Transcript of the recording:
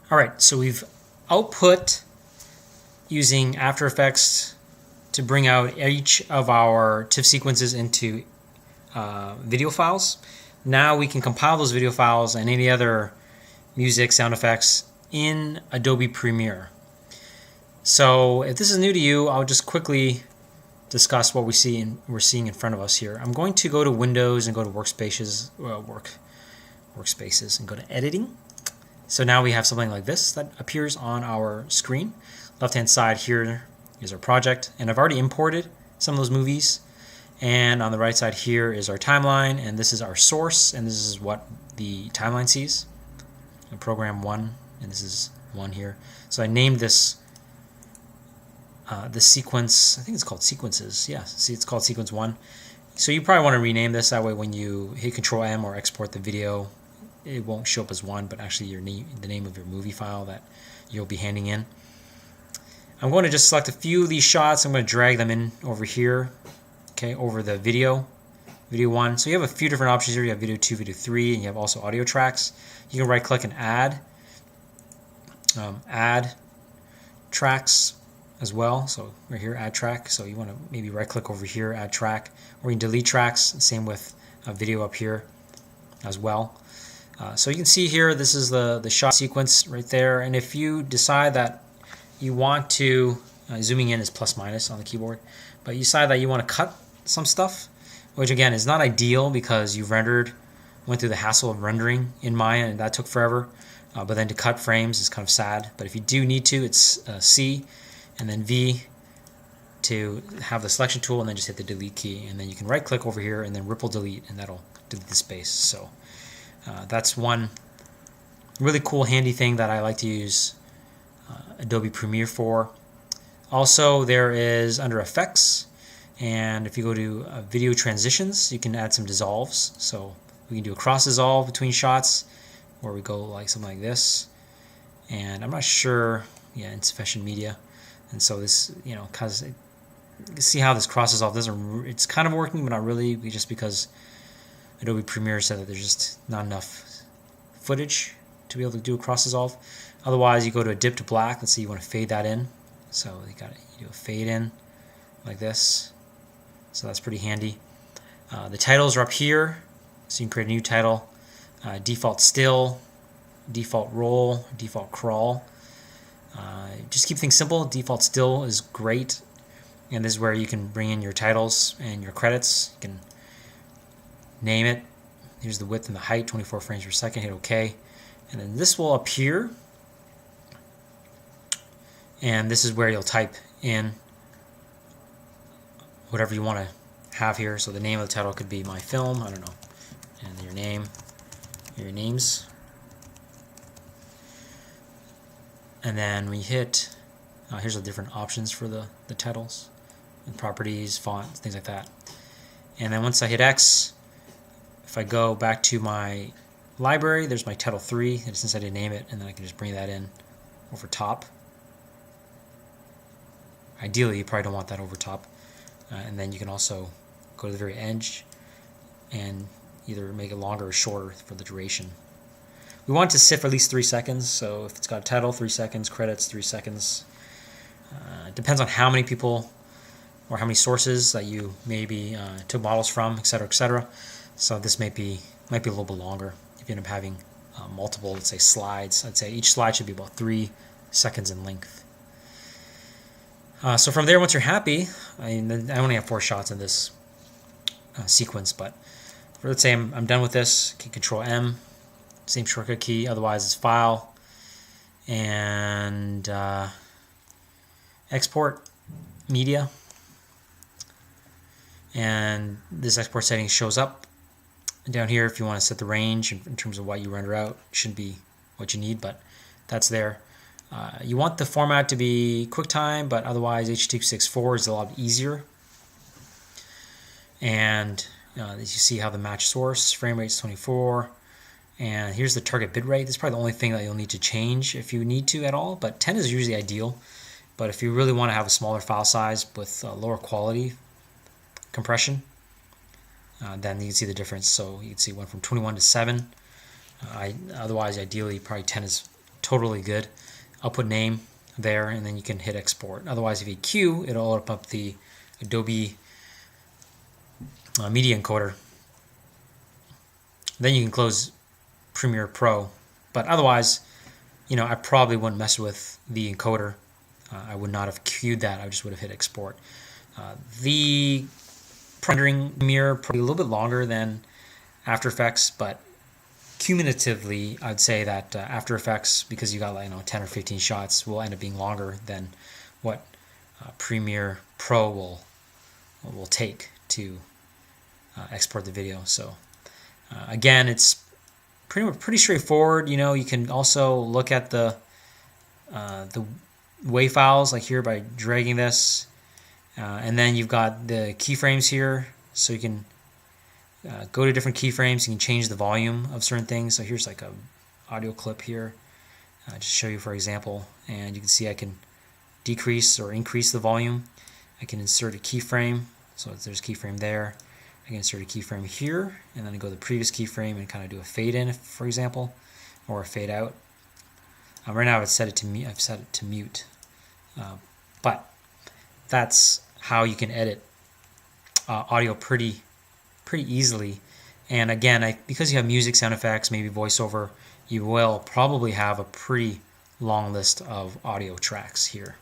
All right, so we've output using After Effects to bring out each of our TIFF sequences into video files. Now we can compile those video files and any other music, sound effects in Adobe Premiere. So if this is new to you, I'll just quickly discuss what we're seeing in front of us here. I'm going to go to Windows and go to Workspaces and go to Editing. So now we have something like this that appears on our screen. Left-hand side here is our project, and I've already imported some of those movies. And on the right side here is our timeline, and this is our source, and this is what the timeline sees. And program 1, and this is 1 here. So I named this sequence, I think it's called sequences. Yeah, see, it's called sequence 1. So you probably want to rename this, that way when you hit Control M or export the video, it won't show up as 1, but actually the name of your movie file that you'll be handing in. I'm going to just select a few of these shots. I'm going to drag them in over here, okay, over the video 1. So you have a few different options here. You have video 2, video 3, and you have also audio tracks. You can right click and add tracks as well. So right here, add track. So you want to maybe right click over here, add track, or you can delete tracks. Same with a video up here as well. So you can see here, this is the shot sequence right there. And if you decide that you want to, zooming in is plus minus on the keyboard, but you decide that you want to cut some stuff, which again is not ideal because you've went through the hassle of rendering in Maya, and that took forever. But then to cut frames is kind of sad. But if you do need to, it's C and then V to have the selection tool, and then just hit the delete key, and then you can right click over here and then ripple delete, and that'll delete the space. So that's one really cool handy thing that I like to use Adobe Premiere for. Also, there is under effects, and if you go to video transitions, you can add some dissolves. So we can do a cross dissolve between shots where we go like something like this, and I'm not sure, yeah, insufficient media. And so this, because you can see how this cross dissolve doesn't, it's kind of working but not really, just because Adobe Premiere said that there's just not enough footage to be able to do a cross dissolve. Otherwise, you go to a dip to black. Let's say you want to fade that in. So you do a fade in like this. So that's pretty handy. The titles are up here, so you can create a new title. Default still, default roll, default crawl. Just keep things simple. Default still is great, and this is where you can bring in your titles and your credits. You can name it. Here's the width and the height, 24 frames per second. Hit OK, and then this will appear. And this is where you'll type in whatever you want to have here. So the name of the title could be my film, I don't know, and your names. And then we hit, here's the different options for the titles, and properties, fonts, things like that. And then once I hit X, if I go back to my library, there's my title 3, and since I didn't name it, and then I can just bring that in over top. Ideally, you probably don't want that over top. And then you can also go to the very edge and either make it longer or shorter for the duration. We want it to sit for at least 3 seconds, so if it's got a title, 3 seconds, credits, 3 seconds. It depends on how many people or how many sources that you maybe took models from, etc., etc. So this might be a little bit longer if you end up having multiple, let's say, slides. I'd say each slide should be about 3 seconds in length. So from there, once you're happy, I only have 4 shots in this sequence, but let's say I'm done with this, Control M, same shortcut key, otherwise it's File, and Export Media, and this export setting shows up down here. If you want to set the range in terms of what you render out, it shouldn't be what you need, but that's there. You want the format to be QuickTime, but otherwise H.264 is a lot easier. And as you see how the match source, frame rate is 24, and here's the target bitrate. This is probably the only thing that you'll need to change if you need to at all, but 10 is usually ideal. But if you really want to have a smaller file size with lower quality compression, then you can see the difference. So you can see it went from 21 to 7. Otherwise, ideally, probably 10 is totally good. Output name there, and then you can hit export. Otherwise, if you queue, it'll open up the Adobe Media Encoder. Then you can close Premiere Pro. But otherwise, I probably wouldn't mess with the encoder. I would not have queued that. I just would have hit export. The rendering Premiere probably a little bit longer than After Effects, but cumulatively, I'd say that After Effects, because you got 10 or 15 shots, will end up being longer than what Premiere Pro will take to export the video. So again, it's pretty straightforward. You can also look at the WAV files like here by dragging this, and then you've got the keyframes here, so you can go to different keyframes. You can change the volume of certain things. So here's like a audio clip here, just to show you for example, and you can see I can decrease or increase the volume. I can insert a keyframe, so there's a keyframe there. I can insert a keyframe here, and then I go to the previous keyframe and kind of do a fade in, for example, or a fade out. Right now I've set it to mute, but that's how you can edit audio pretty easily. And again, because you have music, sound effects, maybe voiceover, you will probably have a pretty long list of audio tracks here.